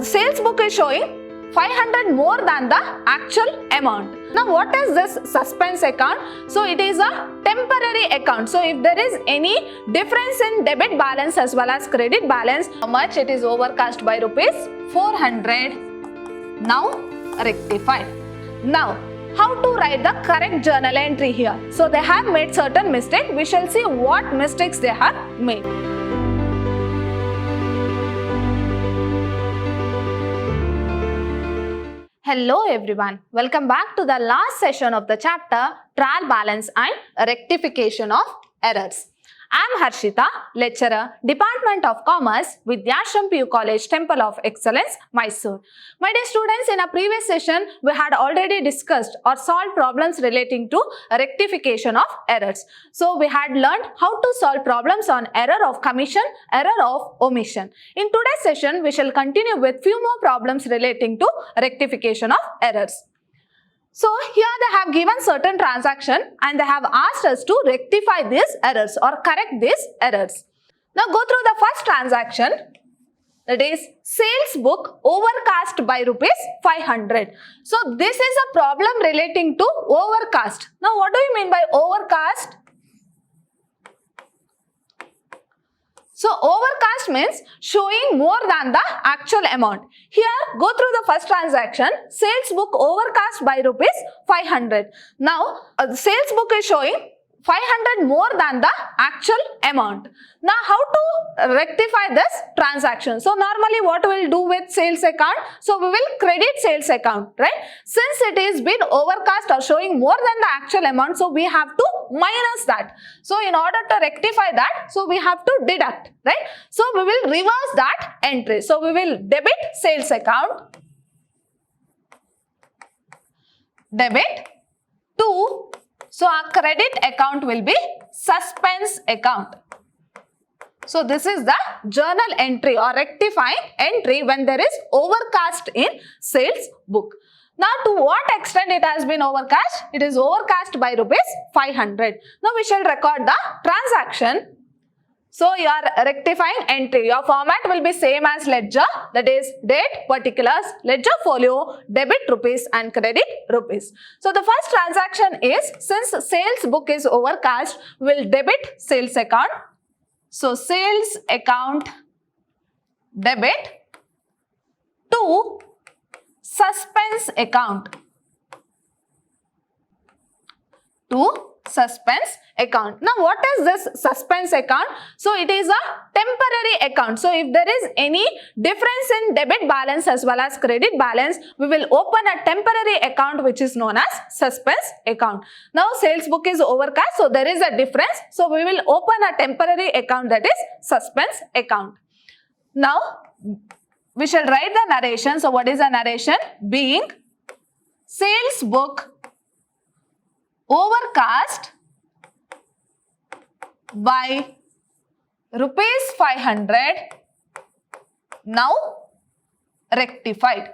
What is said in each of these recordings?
Sales book is showing 500 more than the actual amount. Now what is this suspense account? So it is a temporary account. So if there is any difference in debit balance as well as credit balance, how much it is overcast by rupees 400. Now rectified. Now how to write the correct journal entry here? So they have made certain mistakes. We shall see what mistakes they have made. Hello everyone, welcome back to the last session of the chapter Trial Balance and Rectification of Errors. I am Harshita, lecturer, Department of Commerce, Vidyashram PU College, Temple of Excellence, Mysore. My dear students, in a previous session, we had already discussed or solved problems relating to rectification of errors. So, we had learned how to solve problems on error of commission, error of omission. In today's session, we shall continue with few more problems relating to rectification of errors. So here they have given certain transaction and they have asked us to rectify these errors or correct these errors. Now go through the first transaction, that is sales book overcast by rupees 500. So this is a problem relating to overcast. Now what do you mean by overcast? So overcast means showing more than the actual amount. Here go through the first transaction, sales book overcast by rupees 500. Now sales book is showing 500 more than the actual amount. Now how to rectify this transaction? So normally what we will do with sales account? So we will credit sales account, right? Since it is been overcast or showing more than the actual amount, so we have to minus that. So in order to rectify that, so we have to deduct, right? So we will reverse that entry. So we will debit sales account, debit to, so our credit account will be suspense account. So this is the journal entry or rectifying entry when there is overcast in sales book. Now to what extent it has been overcast? It is overcast by rupees 500. Now we shall record the transaction. So your rectifying entry, your format will be same as ledger, that is date, particulars, ledger folio, debit rupees and credit rupees. So the first transaction is, since sales book is overcast, we will debit sales account. So sales account debit to suspense account. Suspense account. Now what is this suspense account? So it is a temporary account. So if there is any difference in debit balance as well as credit balance, we will open a temporary account which is known as suspense account. Now sales book is overcast, so there is a difference. So we will open a temporary account, that is suspense account. Now we shall write the narration. So what is the narration? Being sales book overcast by rupees 500, now rectified.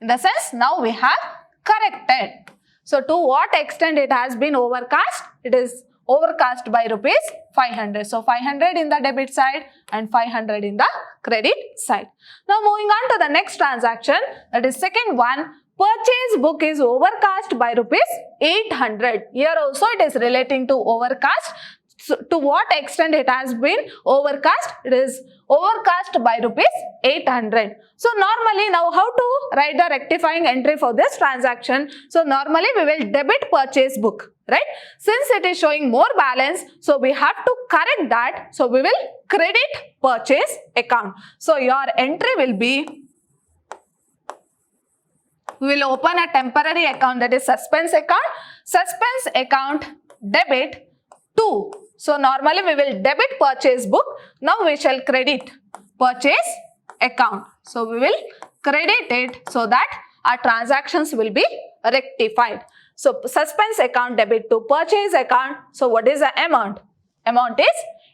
In the sense, now we have corrected. So to what extent it has been overcast? It is overcast by rupees 500. So 500 in the debit side and 500 in the credit side. Now moving on to the next transaction, that is second one. Purchase book is overcast by rupees 800. Here also it is relating to overcast. So to what extent it has been overcast? It is overcast by rupees 800. So normally now how to write the rectifying entry for this transaction? So normally we will debit purchase book, right? Since it is showing more balance, so we have to correct that. So we will credit purchase account. So your entry will be, we will open a temporary account, that is suspense account debit to. So normally we will debit purchase book. Now we shall credit purchase account. So we will credit it so that our transactions will be rectified. So suspense account debit to purchase account. So what is the amount? Amount is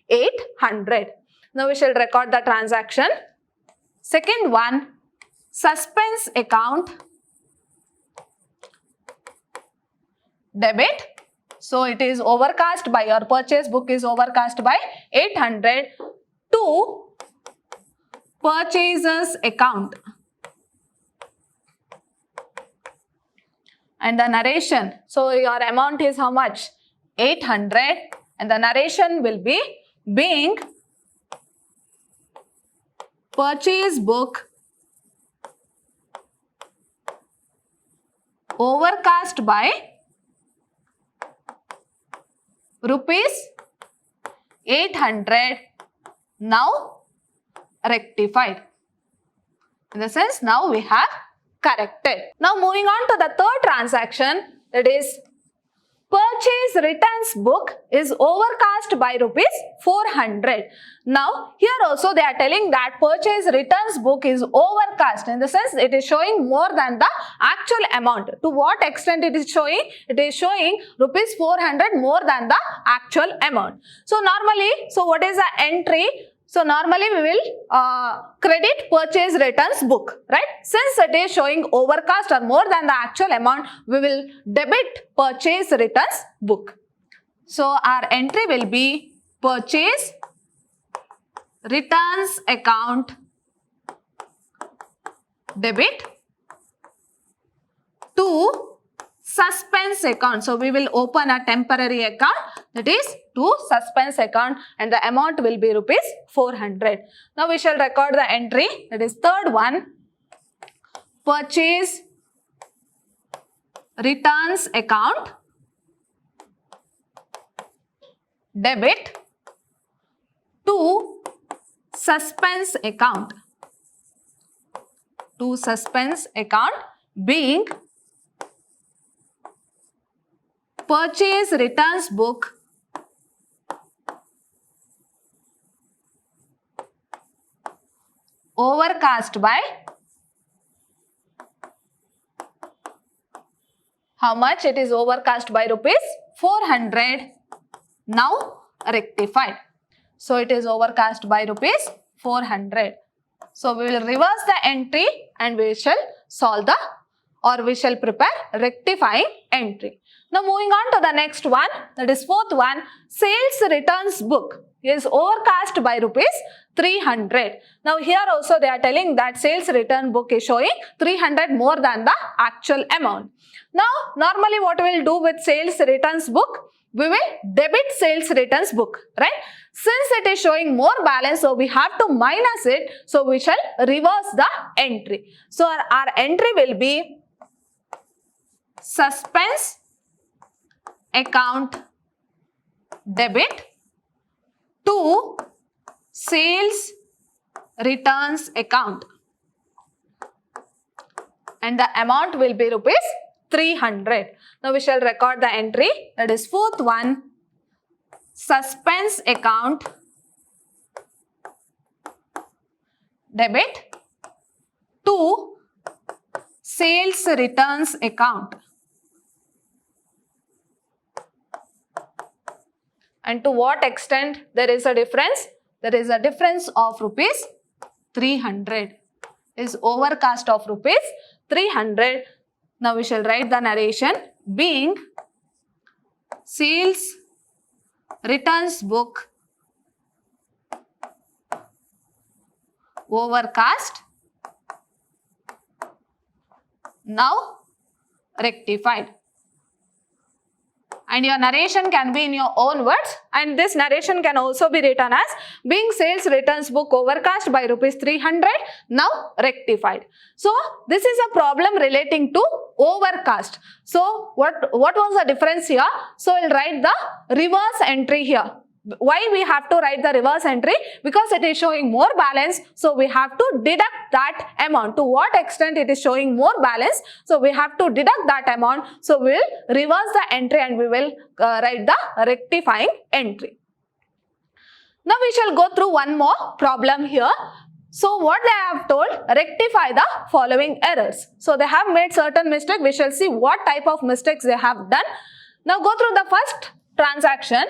800. Now we shall record the transaction. Second one, suspense account debit. So it is overcast by, your purchase book is overcast by 800 to purchasers account. And the narration, so your amount is how much? 800, and the narration will be being purchase book overcast by rupees 800, now rectified. In the sense, now we have corrected. Now moving on to the third transaction, that is purchase returns book is overcast by rupees 400. Now here also they are telling that purchase returns book is overcast, in the sense it is showing more than the actual amount. To what extent it is showing? It is showing rupees 400 more than the actual amount. So normally, so what is the entry? So normally we will credit purchase returns book, right? Since it is showing overcast or more than the actual amount, we will debit purchase returns book. So our entry will be purchase returns account debit to suspense account. So we will open a temporary account, that is to suspense account, and the amount will be rupees 400. Now we shall record the entry, that is third one, purchase returns account debit to suspense account, being purchase returns book overcast by how much? It is overcast by rupees 400, now rectified. So it is overcast by rupees 400. So we will reverse the entry and we shall solve the, or we shall prepare rectifying entry. Now moving on to the next one, that is fourth one, sales returns book is overcast by rupees 300. Now here also they are telling that sales return book is showing 300 more than the actual amount. Now normally what we will do with sales returns book? We will debit sales returns book, right? Since it is showing more balance, so we have to minus it. So we shall reverse the entry. So our entry will be suspense account debit to sales returns account, and the amount will be rupees 300. Now we shall record the entry, that is fourth one, suspense account debit to sales returns account, and to what extent there is a difference? There is a difference of rupees 300, is overcast of rupees 300. Now we shall write the narration, being sales returns book overcast, now rectified. And your narration can be in your own words, and this narration can also be written as being sales returns book overcast by rupees 300, now rectified. So this is a problem relating to overcast. So what was the difference here? So we'll write the reverse entry here. Why we have to write the reverse entry? Because it is showing more balance, so we have to deduct that amount. To what extent it is showing more balance? So we have to deduct that amount. So we will reverse the entry and we will write the rectifying entry. Now we shall go through one more problem here. So what they have told, rectify the following errors. So they have made certain mistakes. We shall see what type of mistakes they have done. Now go through the first transaction.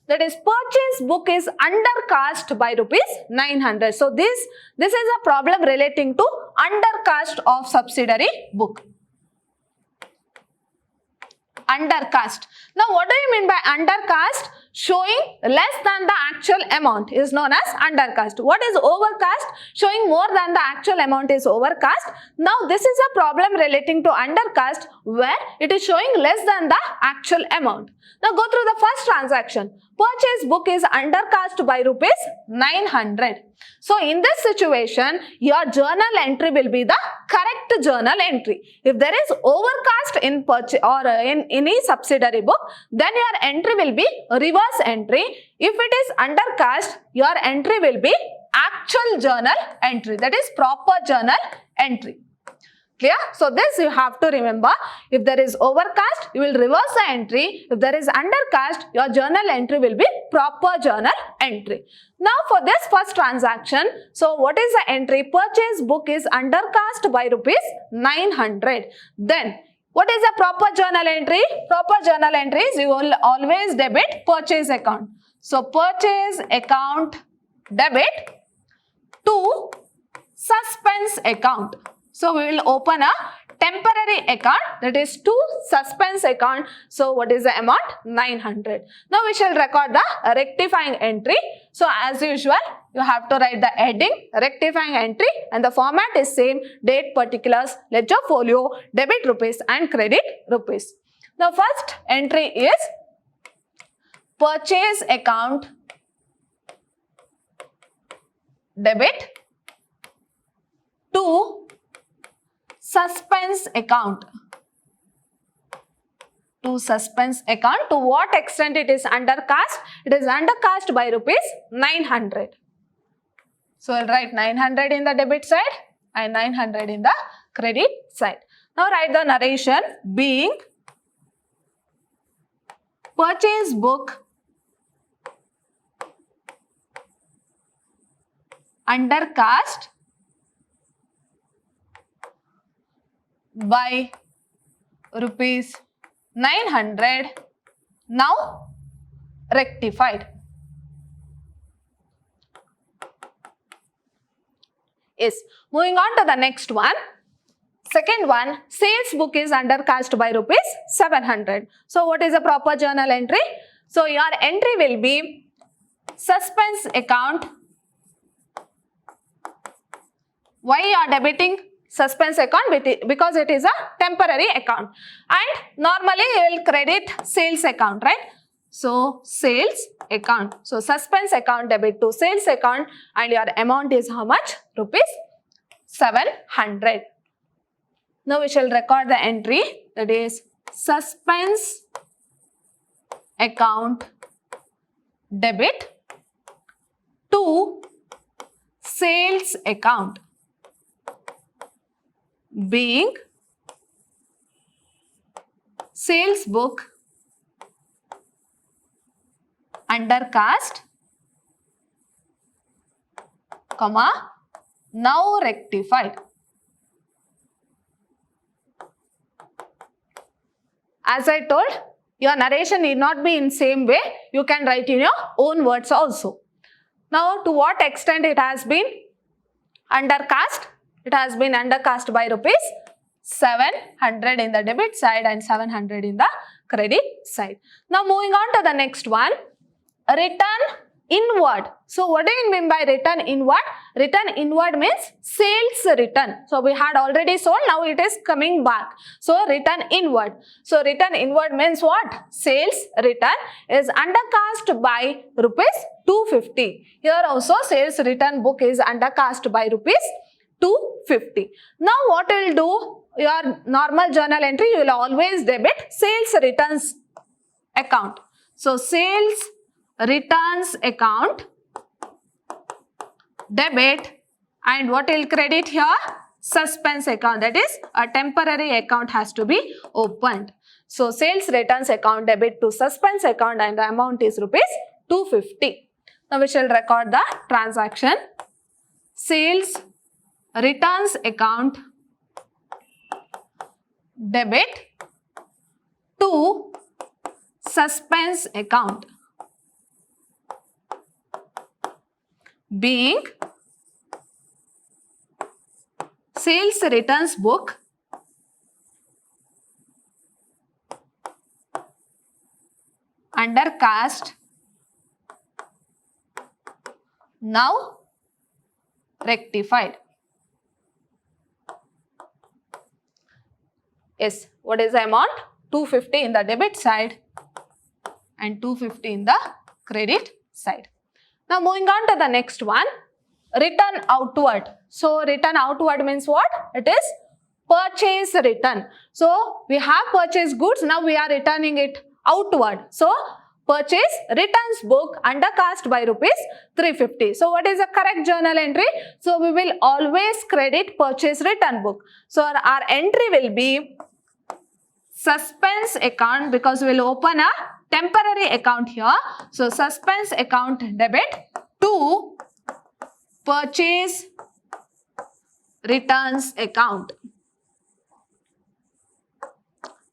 That is, purchase book is undercast by rupees 900. So this is a problem relating to undercast of subsidiary book. undercast. Now what do you mean by undercast? Showing less than the actual amount is known as undercast. What is overcast? Showing more than the actual amount is overcast. Now this is a problem relating to undercast where it is showing less than the actual amount. Now go through the first transaction. Purchase book is undercast by rupees 900. So in this situation, your journal entry will be the correct journal entry. If there is overcast in purchase or in any subsidiary book, then your entry will be reverse entry. If it is undercast, your entry will be actual journal entry, that is proper journal entry. Clear? So this you have to remember. If there is overcast, you will reverse the entry. If there is undercast, your journal entry will be proper journal entry. Now for this first transaction, so what is the entry? Purchase book is undercast by rupees 900. Then what is the proper journal entry? Proper journal entry is you will always debit purchase account. So purchase account debit to suspense account. So we will open a temporary account, that is to suspense account. So what is the amount? 900. Now we shall record the rectifying entry. So as usual, you have to write the heading, rectifying entry, and the format is same: date, particulars, ledger folio, debit rupees and credit rupees. The first entry is purchase account debit to suspense account. To suspense account. To what extent it is undercast? It is undercast by rupees 900. So I'll write 900 in the debit side and 900 in the credit side. Now write the narration: being purchase book undercast by rupees 900, now rectified. Yes. Moving on to the next one. Second one, sales book is undercast by rupees 700. So what is a proper journal entry? So your entry will be suspense account. Why you are debiting suspense account? Because it is a temporary account, and normally you will credit sales account, right? So sales account. So suspense account debit to sales account, and your amount is how much? Rupees 700. Now we shall record the entry, that is suspense account debit to sales account, being sales book undercast, comma, now rectified. As I told, your narration need not be in same way. You can write in your own words also. Now, to what extent it has been undercast? It has been undercast by rupees 700 in the debit side and 700 in the credit side. Now, moving on to the next one, return inward. So, what do you mean by return inward? Return inward means sales return. So, we had already sold, now it is coming back. So, return inward. So, return inward means what? Sales return is undercast by rupees 250. Here also sales return book is undercast by rupees 250. Now, what you will do? Your normal journal entry, you will always debit sales returns account. So, sales returns account debit, and what will credit here? Suspense account, that is a temporary account has to be opened. So sales returns account debit to suspense account, and the amount is rupees 250. Now we shall record the transaction. Sales returns account debit to suspense account, being sales returns book under caste, now rectified. Yes, what is the amount? 250 in the debit side and 250 in the credit side. Now moving on to the next one, return outward. So return outward means what? It is purchase return. So we have purchased goods, now we are returning it outward. So purchase returns book under caste by rupees 350. So what is the correct journal entry? So we will always credit purchase return book. So our entry will be suspense account, because we will open a temporary account here. So suspense account debit to purchase returns account.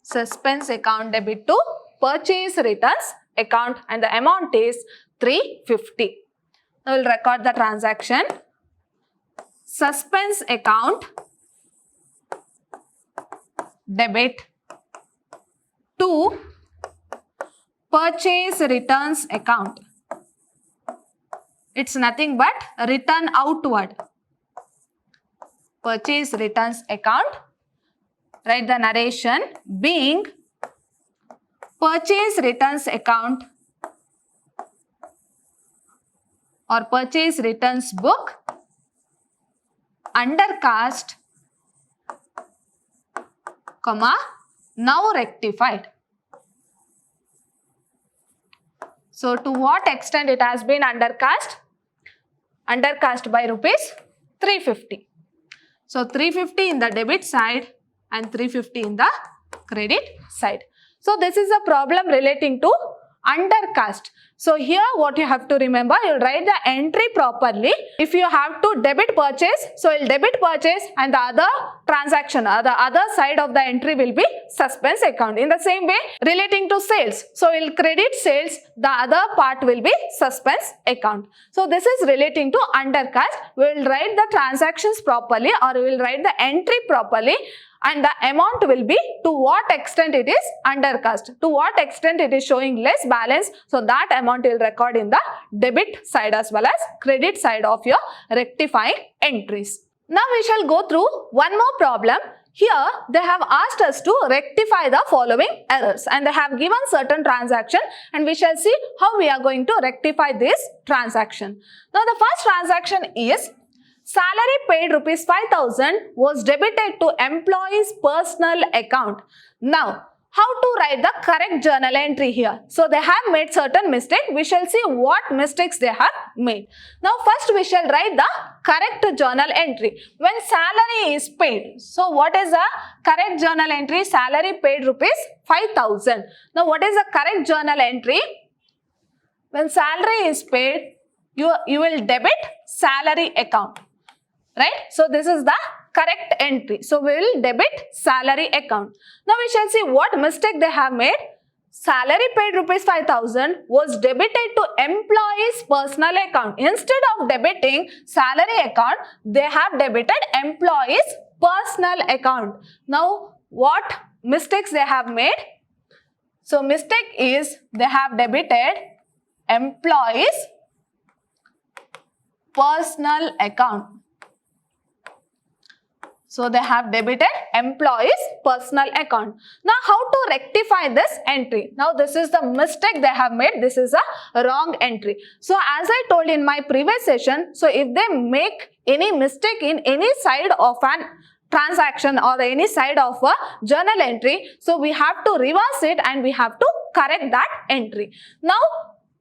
Suspense account debit to purchase returns account, and the amount is 350. Now we'll record the transaction. Suspense account debit to purchase returns account. It's nothing but return outward. Purchase returns account. Write the narration being purchase returns account or purchase returns book under caste, comma, now rectified. So to what extent it has been undercast? Undercast by rupees 350. So 350 in the debit side and 350 in the credit side. So this is a problem relating to undercast. So here what you have to remember, you'll write the entry properly. If you have to debit purchase, so you'll debit purchase and the other transaction, the other side of the entry will be suspense account. In the same way, relating to sales, so we'll credit sales, the other part will be suspense account. So this is relating to undercast. We will write the transactions properly, or we will write the entry properly, and the amount will be to what extent it is undercast, to what extent it is showing less balance. So that amount will record in the debit side as well as credit side of your rectifying entries. Now we shall go through one more problem. Here they have asked us to rectify the following errors, and they have given certain transaction, and we shall see how we are going to rectify this transaction. Now the first transaction is salary paid rupees 5,000 was debited to employee's personal account. Now, how to write the correct journal entry here? So, they have made certain mistakes. We shall see what mistakes they have made. Now, first we shall write the correct journal entry. When salary is paid, so what is the correct journal entry? Salary paid rupees 5,000. Now, what is the correct journal entry? When salary is paid, you will debit salary account. Right? So this is the correct entry. So we will debit salary account. Now we shall see what mistake they have made. Salary paid rupees 5,000 was debited to employee's personal account. Instead of debiting salary account, they have debited employee's personal account. Now what mistakes they have made? So mistake is they have debited employee's personal account. So they have debited employee's personal account. Now how to rectify this entry? Now this is the mistake they have made. This is a wrong entry. So as I told in my previous session, so if they make any mistake in any side of an transaction or any side of a journal entry, so we have to reverse it and we have to correct that entry. Now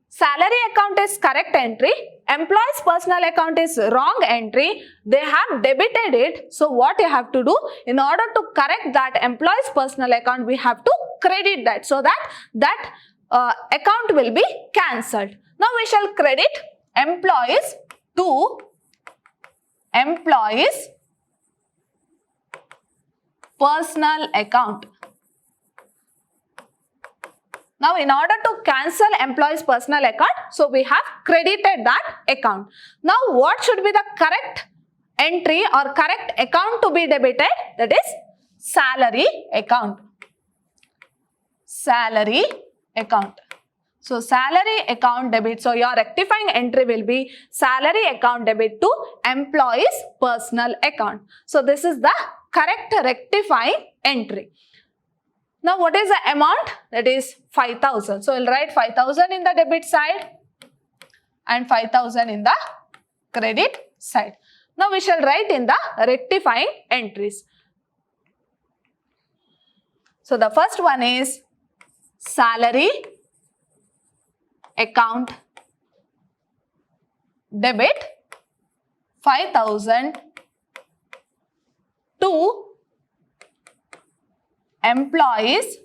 salary account is correct entry, employee's personal account is wrong entry, they have debited it. So what you have to do, in order to correct that employee's personal account, we have to credit that, so that account will be cancelled. Now we shall credit employees to employee's personal account. Now, in order to cancel employee's personal account, so we have credited that account. Now, what should be the correct entry or correct account to be debited? That is salary account. Salary account. So salary account debit. So your rectifying entry will be salary account debit to employees personal account. So this is the correct rectifying entry. Now what is the amount? That is 5,000. So we'll write 5,000 in the debit side and 5,000 in the credit side. Now we shall write in the rectifying entries. So the first one is salary account debit 5,000 to employees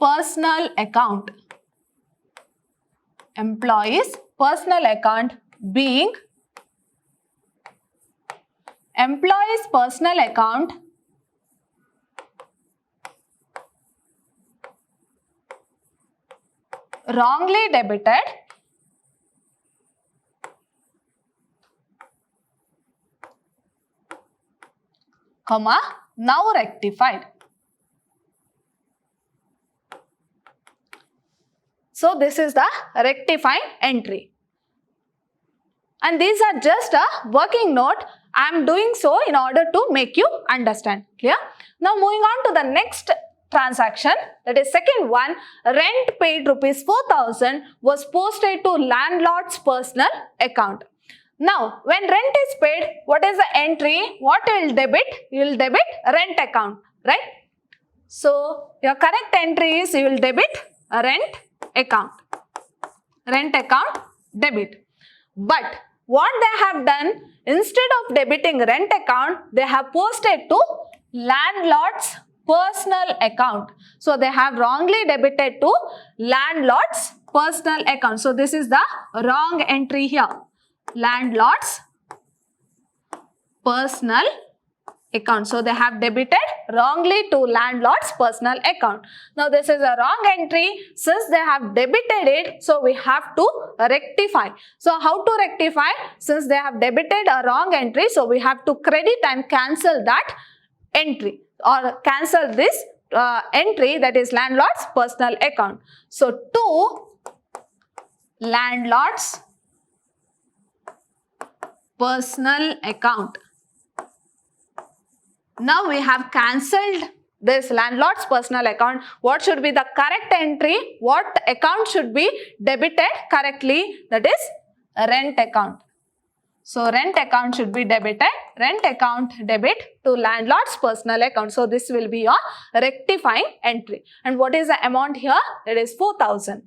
personal account. Employees personal account being employees personal account wrongly debited comma now rectified. So this is the rectifying entry. And these are just a working note. I am doing so in order to make you understand. Clear? Now moving on to the next transaction, that is second one, rent paid rupees 4,000 was posted to landlord's personal account. Now when rent is paid, what is the entry? What you will debit? You will debit rent account, right? So your correct entry is you will debit rent account. Rent account debit. But what they have done, instead of debiting rent account, they have posted to landlord's personal account. So they have wrongly debited to landlord's personal account. So this is the wrong entry here. Landlord's personal account. So they have debited wrongly to landlord's personal account. Now this is a wrong entry. Since they have debited it, so we have to rectify. So how to rectify? Since they have debited a wrong entry, so we have to credit and cancel that entry or cancel this entry, that is landlord's personal account. So to landlord's personal account. Now we have cancelled this landlord's personal account. What should be the correct entry? What account should be debited correctly? That is rent account. So rent account should be debited. Rent account debit to landlord's personal account. So this will be your rectifying entry. And what is the amount here? That is 4,000.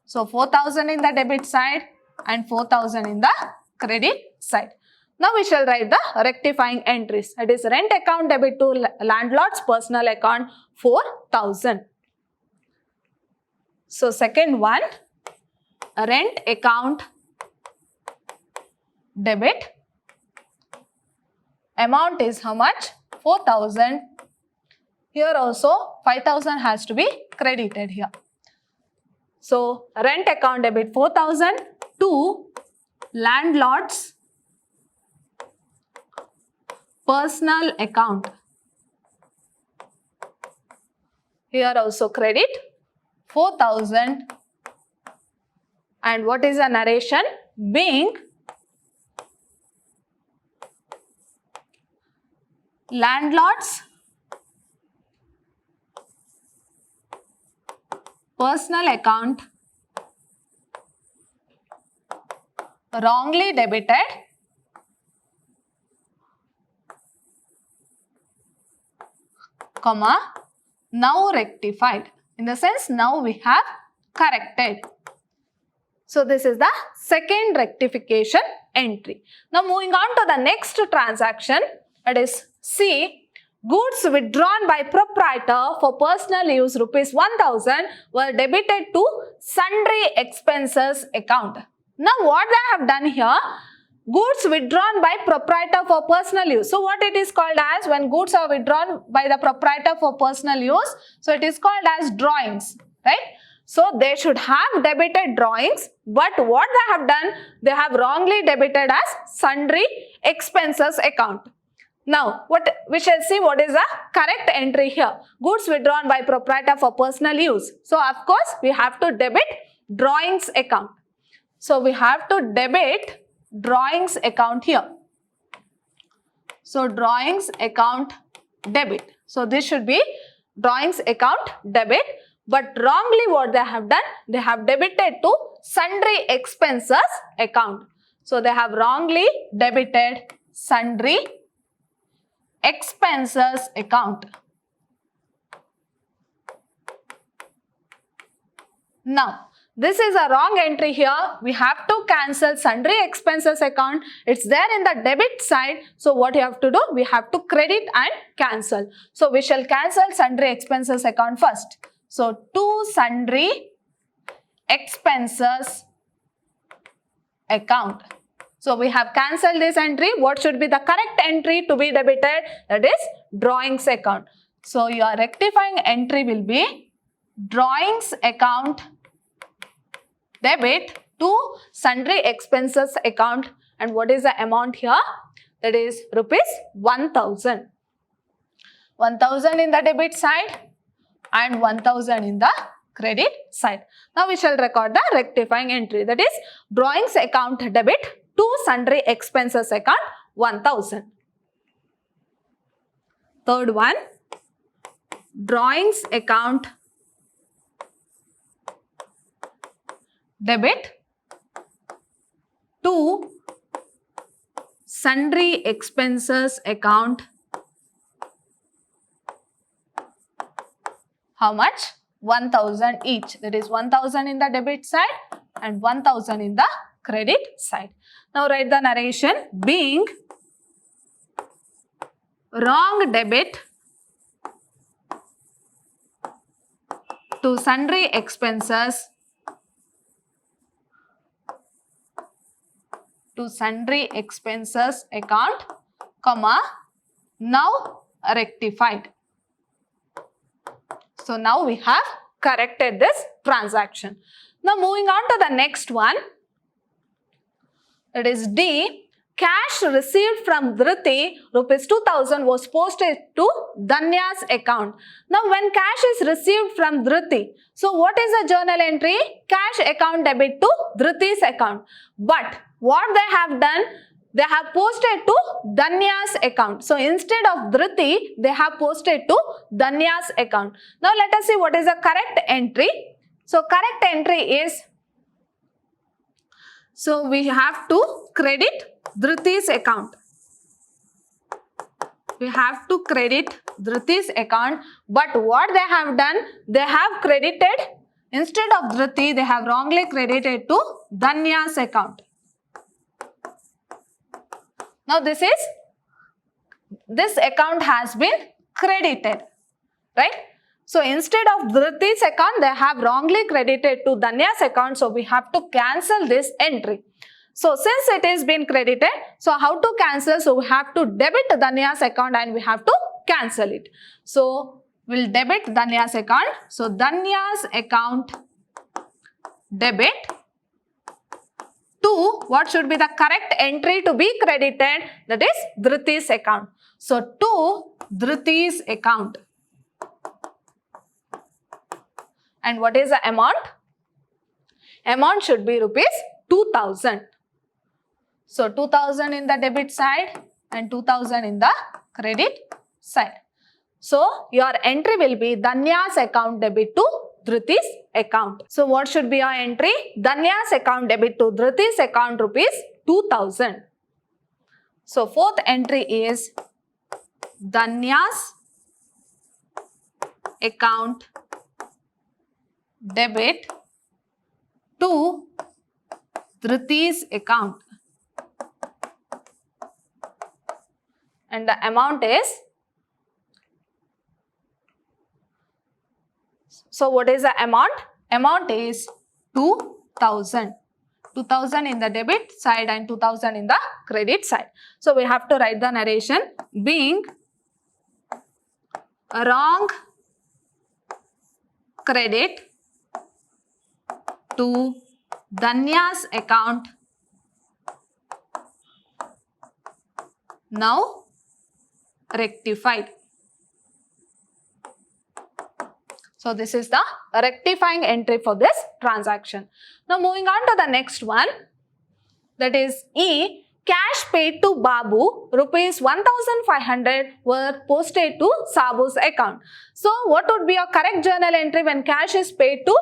So 4,000 in the debit side and 4,000 in the credit side. Now we shall write the rectifying entries. It is rent account debit to landlord's personal account 4,000. So second one, rent account debit. Amount is how much? 4,000. Here also 5,000 has to be credited here. So rent account debit 4,000 to landlord's personal account. Here also credit 4,000. And what is the narration? Being landlord's personal account wrongly debited comma now rectified. In the sense now we have corrected. So this is the second rectification entry. Now moving on to the next transaction, that is C. Goods withdrawn by proprietor for personal use rupees 1,000 were debited to sundry expenses account. Now what they have done here? Goods withdrawn by proprietor for personal use. So what it is called as when goods are withdrawn by the proprietor for personal use? So it is called as drawings, right? So they should have debited drawings, but what they have done? They have wrongly debited as sundry expenses account. Now, we shall see what is the correct entry here. Goods withdrawn by proprietor for personal use. So, of course, we have to debit drawings account. So, we have to debit drawings account here. So, drawings account debit. So, this should be drawings account debit. But wrongly what they have done, they have debited to sundry expenses account. So, they have wrongly debited sundry expenses account. Now, this is a wrong entry here. We have to cancel sundry expenses account. It's there in the debit side. So, what you have to do? We have to credit and cancel. So, we shall cancel sundry expenses account first. So, to sundry expenses account. So, we have cancelled this entry. What should be the correct entry to be debited? That is drawings account. So, your rectifying entry will be drawings account debit to sundry expenses account. And what is the amount here? That is rupees 1000. 1000 in the debit side and 1000 in the credit side. Now, we shall record the rectifying entry. That is drawings account debit to sundry expenses account 1000. Third one, drawings account debit to sundry expenses account. How much? 1000 each. That is 1000 in the debit side and 1000 in the credit side. Now write the narration. Being wrong debit to sundry expenses account, comma, now rectified. So now we have corrected this transaction. Now moving on to the next one. It is D. Cash received from Dhriti, rupees 2000 was posted to Dhanya's account. Now when cash is received from Dhriti, so what is the journal entry? Cash account debit to Dhriti's account. But what they have done? They have posted to Dhanya's account. So instead of Dhriti, they have posted to Dhanya's account. Now let us see what is the correct entry. So correct entry is, so we have to credit Dhriti's account. We have to credit Dhriti's account. But what they have done, they have credited, instead of Dhriti, they have wrongly credited to Dhanya's account. Now this account has been credited, right? So instead of Dhriti's account, they have wrongly credited to Dhanya's account. So we have to cancel this entry. So since it is been credited, so how to cancel? So we have to debit Dhanya's account and we have to cancel it. So we'll debit Dhanya's account. So Dhanya's account debit to, what should be the correct entry to be credited? That is Dhriti's account. So to Dhriti's account. And what is the amount? Amount should be rupees 2000. So 2000 in the debit side and 2000 in the credit side. So your entry will be Dhanya's account debit to Dhriti's account. So what should be your entry? Dhanya's account debit to Dhriti's account rupees 2000. So fourth entry is Dhanya's account debit to Dhriti's account. And the amount is, so what is the amount? Amount is 2000. 2000 in the debit side and 2000 in the credit side. So we have to write the narration. Being a wrong credit to Dhanya's account, now rectified. So this is the rectifying entry for this transaction. Now moving on to the next one, that is E. Cash paid to Babu, rupees 1,500 were posted to Sabu's account. So what would be your correct journal entry when cash is paid to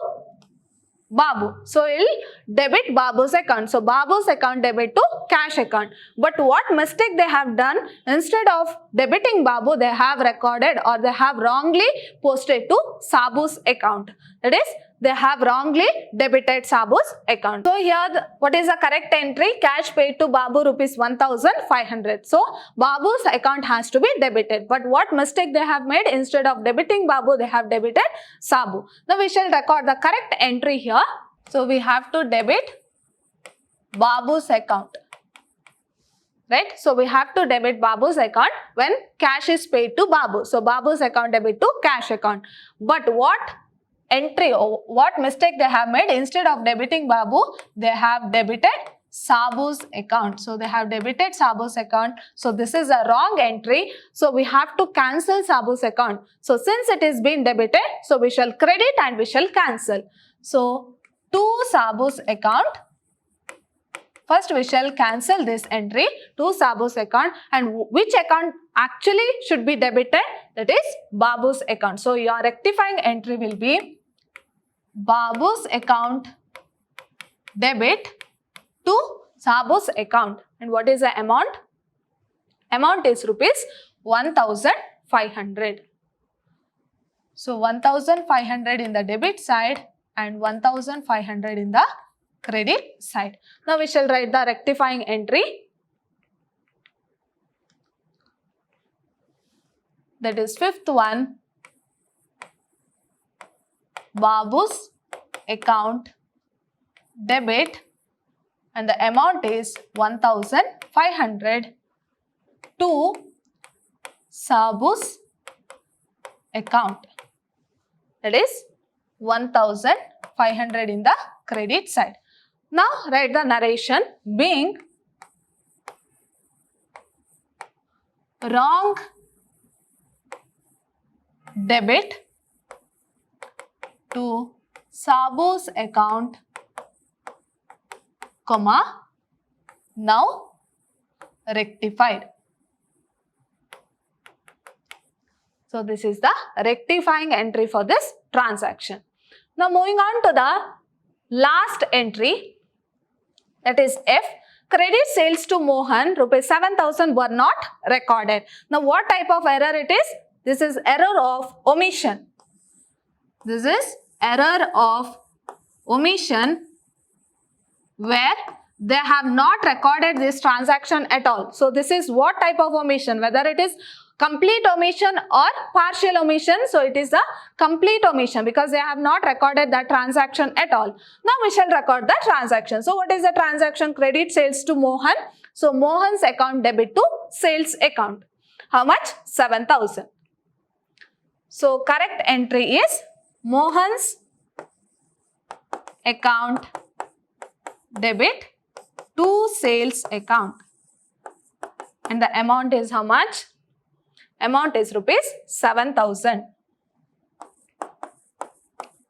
Babu? So it will debit Babu's account. So Babu's account debit to cash account. But what mistake they have done, instead of debiting Babu, they have recorded or they have wrongly posted to Sabu's account. That is, they have wrongly debited Sabu's account. So here, what is the correct entry? Cash paid to Babu rupees 1,500. So Babu's account has to be debited. But what mistake they have made? Instead of debiting Babu, they have debited Sabu. Now we shall record the correct entry here. So we have to debit Babu's account. Right? So we have to debit Babu's account when cash is paid to Babu. So Babu's account debit to cash account. But what entry or what mistake they have made? Instead of debiting Babu, they have debited Sabu's account. So they have debited Sabu's account. So this is a wrong entry. So we have to cancel Sabu's account. So since it is been debited, so we shall credit and we shall cancel. So to Sabu's account, first we shall cancel this entry to Sabu's account, and which account actually should be debited? That is Babu's account. So your rectifying entry will be Babu's account debit to Sabu's account. And what is the amount? Amount is rupees 1,500. So 1,500 in the debit side and 1,500 in the credit side. Now we shall write the rectifying entry. That is fifth one. Babu's account debit and the amount is 1,500 to Sabu's account. That is 1,500 in the credit side. Now write the narration. Being wrong debit to Sabu's account, comma, now rectified. So this is the rectifying entry for this transaction. Now moving on to the last entry, that is F. Credit sales to Mohan, rupees 7,000 were not recorded. Now what type of error it is? This is error of omission. This is error of omission where they have not recorded this transaction at all. So this is what type of omission? Whether it is complete omission or partial omission. So it is a complete omission because they have not recorded that transaction at all. Now we shall record the transaction. So what is the transaction? Credit sales to Mohan. So Mohan's account debit to sales account. How much? 7,000. So correct entry is Mohan's account debit to sales account. And the amount is how much? Amount is rupees 7,000.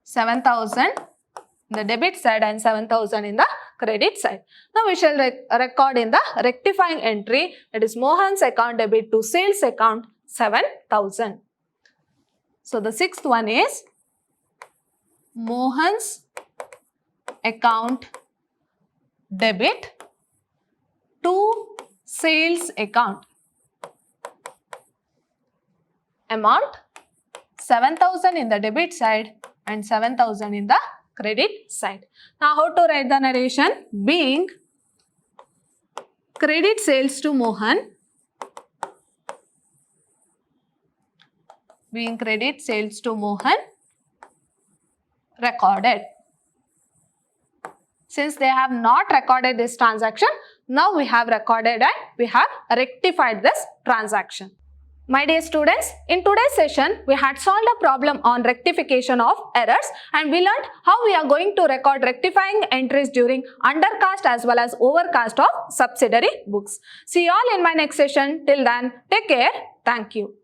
7,000 in the debit side and 7,000 in the credit side. Now we shall record in the rectifying entry, that is Mohan's account debit to sales account 7,000. So the sixth one is Mohan's account debit to sales account. Amount 7,000 in the debit side and 7,000 in the credit side. Now how to write the narration? Being credit sales to Mohan, being credit sales to Mohan recorded. Since they have not recorded this transaction, now we have recorded and we have rectified this transaction. My dear students, in today's session, we had solved a problem on rectification of errors and we learned how we are going to record rectifying entries during undercast as well as overcast of subsidiary books. See you all in my next session. Till then, take care. Thank you.